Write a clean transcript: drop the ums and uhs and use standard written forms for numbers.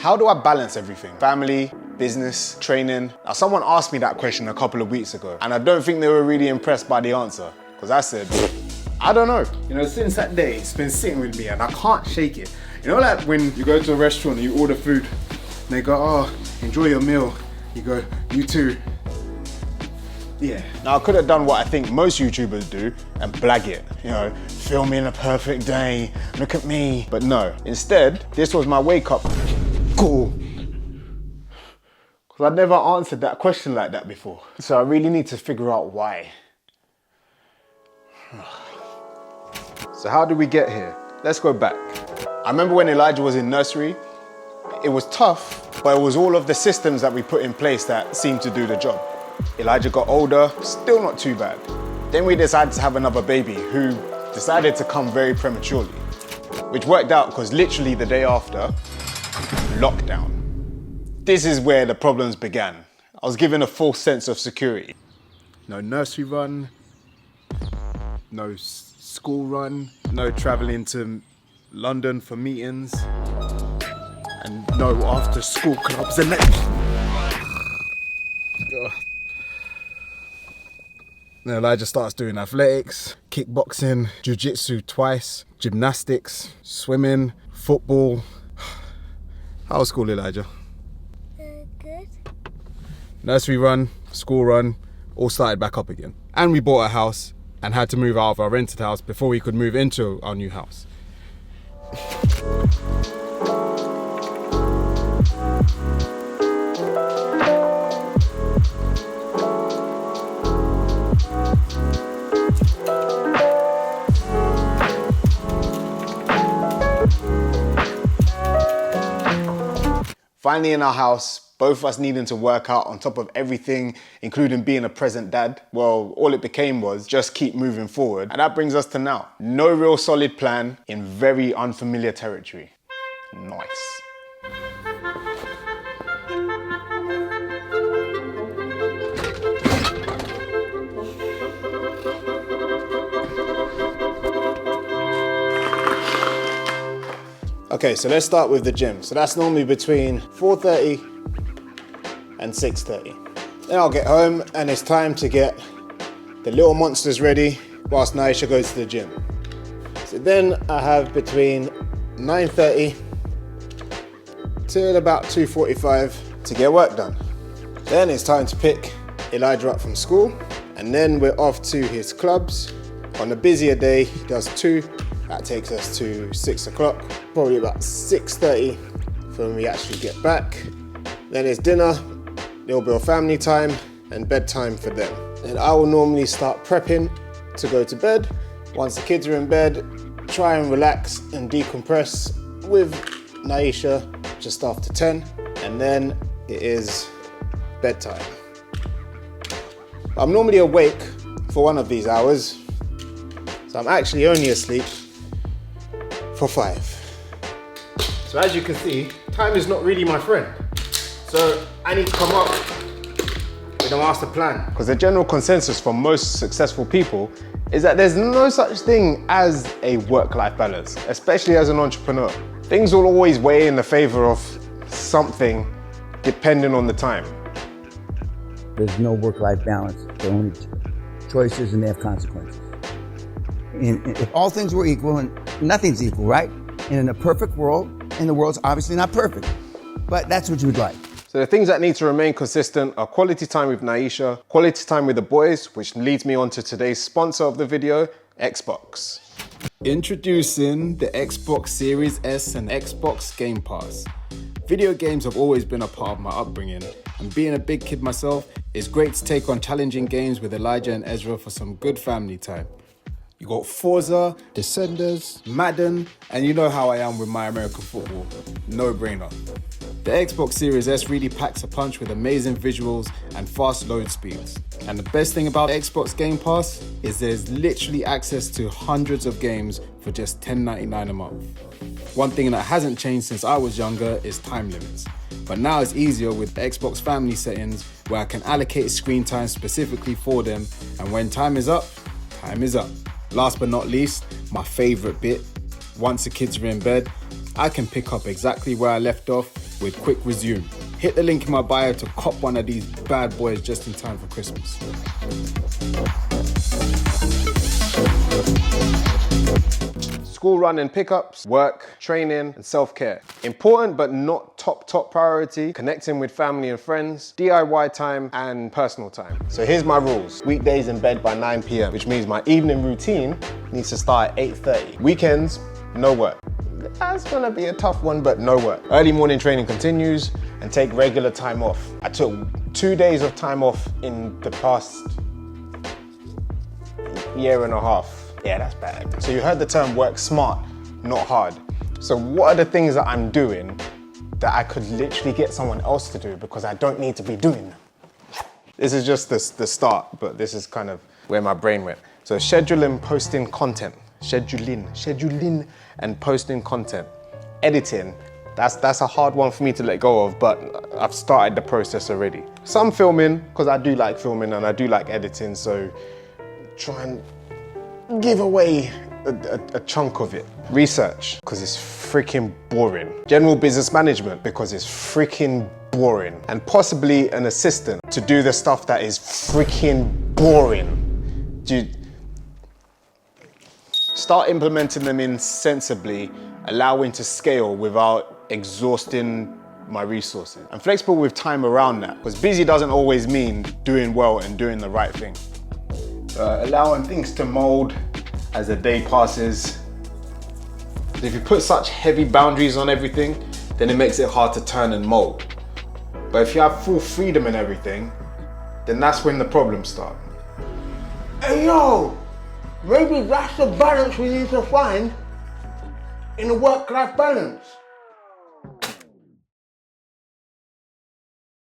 how do I balance everything? Family, business, training. Now, someone asked me that question a couple of weeks ago, and I don't think they were really impressed by the answer, because I said, I don't know. You know, since that day, it's been sitting with me and I can't shake it. You know, like when you go to a restaurant and you order food, and they go, oh, enjoy your meal. You go, you too. Yeah. Now, I could have done what I think most YouTubers do and blag it. You know, filming a perfect day, look at me. But no, instead, this was my wake up call. Because I'd never answered that question like that before. So I really need to figure out why. So how did we get here? Let's go back. I remember when Elijah was in nursery, it was tough, but it was all of the systems that we put in place that seemed to do the job. Elijah got older, still not too bad. Then we decided to have another baby who decided to come very prematurely, which worked out because literally the day after, lockdown. This is where the problems began. I was given a false sense of security. No nursery run, no school run, no traveling to London for meetings, and no after school clubs and Then Elijah starts doing athletics, kickboxing, jiu-jitsu twice, gymnastics, swimming, football. How was school, Elijah? Good. Nursery run, school run, all started back up again. And we bought a house and had to move out of our rented house before we could move into our new house. Finally in our house, both of us needing to work out on top of everything, including being a present dad. Well, all it became was just keep moving forward. And that brings us to now. No real solid plan in very unfamiliar territory. Nice. Okay, so let's start with the gym. So that's normally between 4:30 and 6:30. Then I'll get home and it's time to get the little monsters ready whilst Naisha goes to the gym. So then I have between 9:30 till about 2:45 to get work done. Then it's time to pick Elijah up from school, and then we're off to his clubs. On a busier day, he does 2. That takes us to 6 o'clock, probably about 6:30 for when we actually get back. Then it's dinner, little bit of family time, and bedtime for them. And I will normally start prepping to go to bed. Once the kids are in bed, try and relax and decompress with Naisha just after 10. And then it is bedtime. I'm normally awake for one of these hours, so I'm actually only asleep for 5. So as you can see, time is not really my friend. So I need to come up with a master plan. Because the general consensus for most successful people is that there's no such thing as a work-life balance, especially as an entrepreneur. Things will always weigh in the favor of something depending on the time. There's no work-life balance. There are only choices and they have consequences. And if all things were equal, and nothing's equal, right? And in a perfect world, and the world's obviously not perfect, but that's what you would like. So the things that need to remain consistent are quality time with Naisha, quality time with the boys, which leads me on to today's sponsor of the video, Xbox. Introducing the Xbox Series S and Xbox Game Pass. Video games have always been a part of my upbringing, and being a big kid myself, it's great to take on challenging games with Elijah and Ezra for some good family time. You got Forza, Descenders, Madden, and you know how I am with my American football. No brainer. The Xbox Series S really packs a punch with amazing visuals and fast load speeds. And the best thing about Xbox Game Pass is there's literally access to hundreds of games for just $10.99 a month. One thing that hasn't changed since I was younger is time limits. But now it's easier with the Xbox family settings where I can allocate screen time specifically for them, and when time is up, time is up. Last but not least, my favorite bit, once the kids are in bed, I can pick up exactly where I left off with quick resume. Hit the link in my bio to cop one of these bad boys just in time for Christmas. School run and pickups, work, training, and self-care. Important but not top priority, connecting with family and friends, DIY time, and personal time. So here's my rules. Weekdays in bed by 9 p.m, which means my evening routine needs to start at 8:30. Weekends, no work. That's gonna be a tough one, but no work. Early morning training continues, and take regular time off. I took 2 days of time off in the past year and a half. Yeah, that's bad. So you heard the term work smart, not hard. So what are the things that I'm doing that I could literally get someone else to do because I don't need to be doing them? This is just the start, but this is kind of where my brain went. So scheduling, posting content. Scheduling and posting content. Editing, that's a hard one for me to let go of, but I've started the process already. Some filming, because I do like filming and I do like editing, so try and give away a chunk of it. Research, because it's freaking boring. General business management, because it's freaking boring. And possibly an assistant to do the stuff that is freaking boring. Start implementing them in sensibly, allowing to scale without exhausting my resources. I'm flexible with time around that, because busy doesn't always mean doing well and doing the right thing. Allowing things to mold as the day passes. If you put such heavy boundaries on everything, then it makes it hard to turn and mold. But if you have full freedom in everything, then that's when the problems start. Hey yo, maybe that's the balance we need to find in a work-life balance.